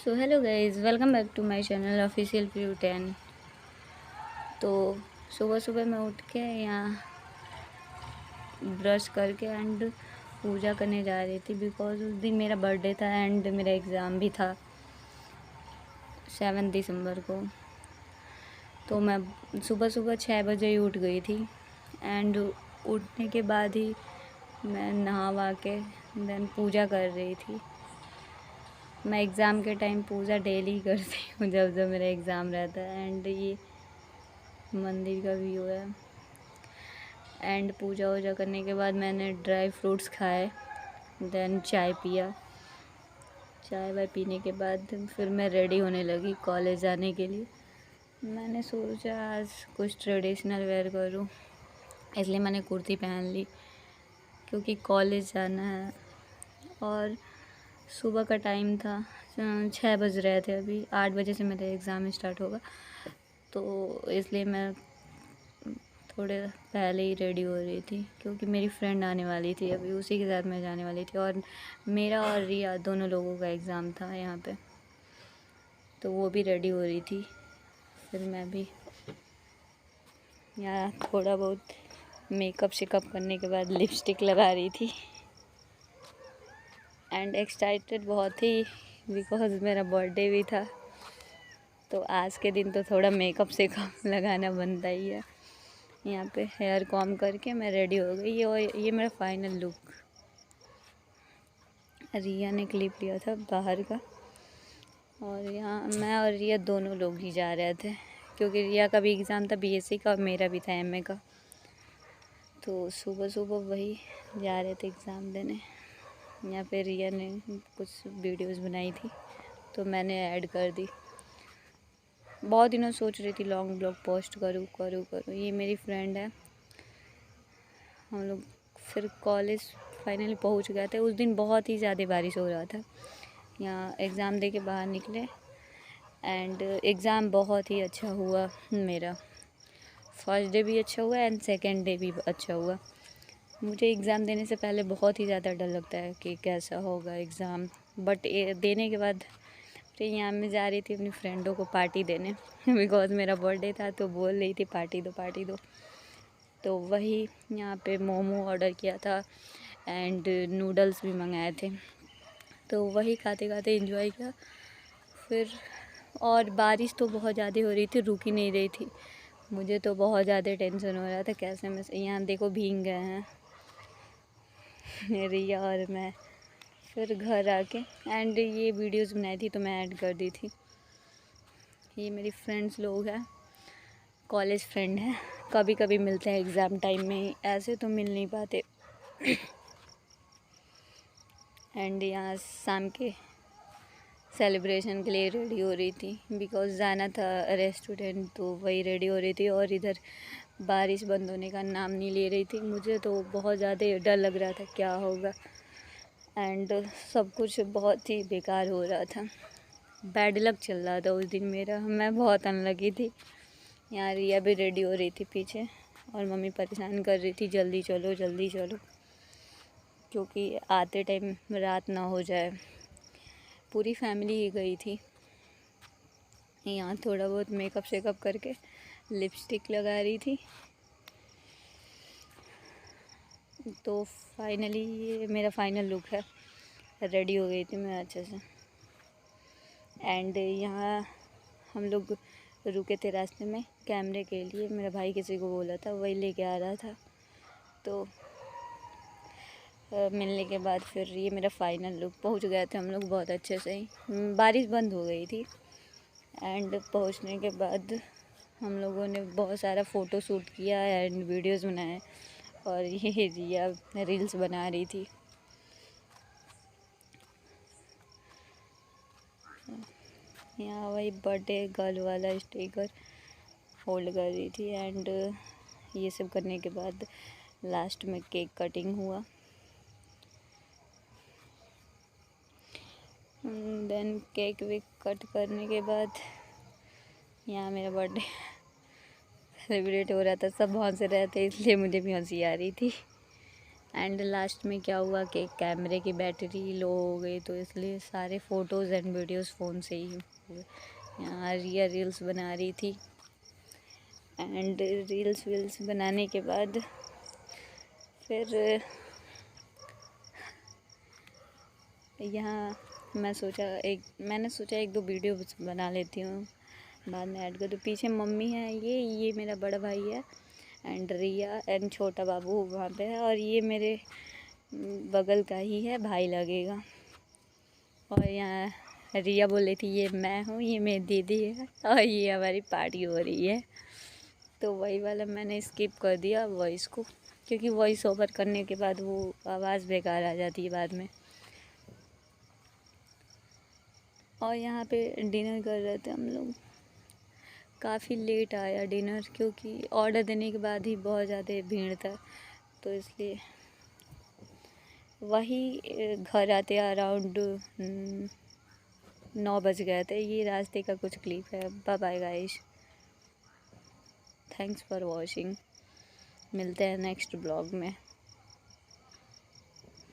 So hello guys, welcome back to my channel official view 10। तो सुबह सुबह मैं उठ के यहाँ ब्रश करके एंड पूजा करने जा रही थी बिकॉज़ उस दिन मेरा बर्थडे था एंड मेरा एग्ज़ाम भी था 7 दिसंबर को। तो मैं सुबह सुबह 6 बजे ही उठ गई थी एंड उठने के बाद ही मैं नहा वहा के देन पूजा कर रही थी। मैं एग्ज़ाम के टाइम पूजा डेली करती हूँ जब जब मेरा एग्ज़ाम रहता है। एंड ये मंदिर का व्यू है। एंड पूजा वूजा करने के बाद मैंने ड्राई फ्रूट्स खाए, देन चाय पिया। चाय वाय पीने के बाद फिर मैं रेडी होने लगी कॉलेज जाने के लिए। मैंने सोचा आज कुछ ट्रेडिशनल वेयर करूँ, इसलिए मैंने कुर्ती पहन ली क्योंकि कॉलेज जाना है। और सुबह का टाइम था, 6 बज रहे थे, अभी 8 बजे से मेरा एग्ज़ाम स्टार्ट होगा, तो इसलिए मैं थोड़े पहले ही रेडी हो रही थी क्योंकि मेरी फ्रेंड आने वाली थी, अभी उसी के साथ मैं जाने वाली थी। और मेरा और रिया दोनों लोगों का एग्ज़ाम था यहाँ पे, तो वो भी रेडी हो रही थी। फिर मैं भी यहाँ थोड़ा बहुत मेकअप शेकअप करने के बाद लिपस्टिक लगा रही थी एंड एक्साइटेड बहुत ही बिकॉज मेरा बर्थडे भी था। तो आज के दिन तो थोड़ा मेकअप से कम लगाना बनता ही है। यहाँ पे हेयर कॉम करके मैं रेडी हो गई और ये मेरा फाइनल लुक। रिया ने क्लिप लिया था बाहर का और यहाँ मैं और रिया दोनों लोग ही जा रहे थे क्योंकि रिया का भी एग्ज़ाम था बीएससी का और मेरा भी था एमए का। तो सुबह सुबह वही जा रहे थे एग्ज़ाम देने। यहाँ पे रिया ने कुछ वीडियोस बनाई थी तो मैंने ऐड कर दी। बहुत दिनों सोच रही थी लॉन्ग ब्लॉग पोस्ट करूँ। ये मेरी फ्रेंड है। हम लोग फिर कॉलेज फाइनली पहुंच गए थे। उस दिन बहुत ही ज़्यादा बारिश हो रहा था। यहाँ एग्ज़ाम दे के बाहर निकले एंड एग्ज़ाम बहुत ही अच्छा हुआ मेरा। फर्स्ट डे भी अच्छा हुआ एंड सेकेंड डे भी अच्छा हुआ। मुझे एग्ज़ाम देने से पहले बहुत ही ज़्यादा डर लगता है कि कैसा होगा एग्ज़ाम, बट देने के बाद फिर यहाँ मैं जा रही थी अपनी फ्रेंडों को पार्टी देने बिकॉज मेरा बर्थडे था तो बोल रही थी पार्टी दो। तो वही यहाँ पे मोमो ऑर्डर किया था एंड नूडल्स भी मंगाए थे, तो वही खाते खाते एंजॉय किया। फिर और बारिश तो बहुत ज़्यादा हो रही थी, रुक ही नहीं रही थी। मुझे तो बहुत ज़्यादा टेंशन हो रहा था कैसे मैं यहाँ देखो भीग गए हैं रिया और मैं। फिर घर आके एंड ये वीडियोस बनाई थी तो मैं ऐड कर दी थी। ये मेरी फ्रेंड्स लोग हैं, कॉलेज फ्रेंड हैं, कभी कभी मिलते हैं एग्ज़ाम टाइम में ही, ऐसे तो मिल नहीं पाते। एंड यहाँ शाम के सेलिब्रेशन के लिए रेडी हो रही थी बिकॉज जाना था रेस्टोरेंट, तो वही रेडी हो रही थी। और इधर बारिश बंद होने का नाम नहीं ले रही थी। मुझे तो बहुत ज़्यादा डर लग रहा था क्या होगा एंड सब कुछ बहुत ही बेकार हो रहा था। बैड लक चल रहा था उस दिन मेरा, मैं बहुत अनलकी थी। यहाँ रिया भी रेडी हो रही थी पीछे और मम्मी परेशान कर रही थी जल्दी चलो क्योंकि आते टाइम रात ना हो जाए। पूरी फैमिली ही गई थी। यहाँ थोड़ा बहुत मेकअप शेकअप करके लिपस्टिक लगा रही थी। तो फाइनली ये मेरा फाइनल लुक है। रेडी हो गई थी मैं अच्छे से। एंड यहाँ हम लोग रुके थे रास्ते में कैमरे के लिए। मेरा भाई किसी को बोला था, वही लेके आ रहा था। तो मिलने के बाद फिर ये मेरा फाइनल लुक। पहुँच गए थे हम लोग बहुत अच्छे से ही। बारिश बंद हो गई थी एंड पहुँचने के बाद हम लोगों ने बहुत सारा फ़ोटो शूट किया एंड वीडियोस बनाए। और ये रिया रील्स बना रही थी। यहाँ वही बर्थडे गर्ल वाला स्टिकर होल्ड कर रही थी एंड ये सब करने के बाद लास्ट में केक कटिंग हुआ। देन केक वेक कट करने के बाद यहाँ मेरा बर्थडे सेलिब्रेट हो रहा था। सब हंस रहे थे इसलिए मुझे भी हंसी आ रही थी। एंड लास्ट में क्या हुआ कि कैमरे की बैटरी लो हो गई, तो इसलिए सारे फ़ोटोज़ एंड वीडियोज़ फ़ोन से ही हुए। यहाँ रिया रील्स बना रही थी एंड रील्स वील्स बनाने के बाद फिर यहाँ मैंने सोचा एक दो वीडियो बना लेती हूँ, बाद में ऐड कर। तो पीछे मम्मी है, ये मेरा बड़ा भाई है एंड रिया एंड छोटा बाबू वहाँ पे है, और ये मेरे बगल का ही है, भाई लगेगा। और यहाँ रिया बोल रही थी ये मैं हूँ, ये मेरी दीदी है और ये हमारी पार्टी हो रही है। तो वही वाला मैंने स्किप कर दिया वॉइस को, क्योंकि वॉइस ओवर करने के बाद वो आवाज़ बेकार आ जाती है बाद में। और यहाँ पे डिनर कर रहे थे हम लोग। काफ़ी लेट आया डिनर, क्योंकि ऑर्डर देने के बाद ही बहुत ज़्यादा भीड़ था, तो इसलिए वही घर आते अराउंड 9 बज गए थे। ये रास्ते का कुछ क्लिप है। Bye bye guys, thanks for watching. मिलते हैं नेक्स्ट ब्लॉग में।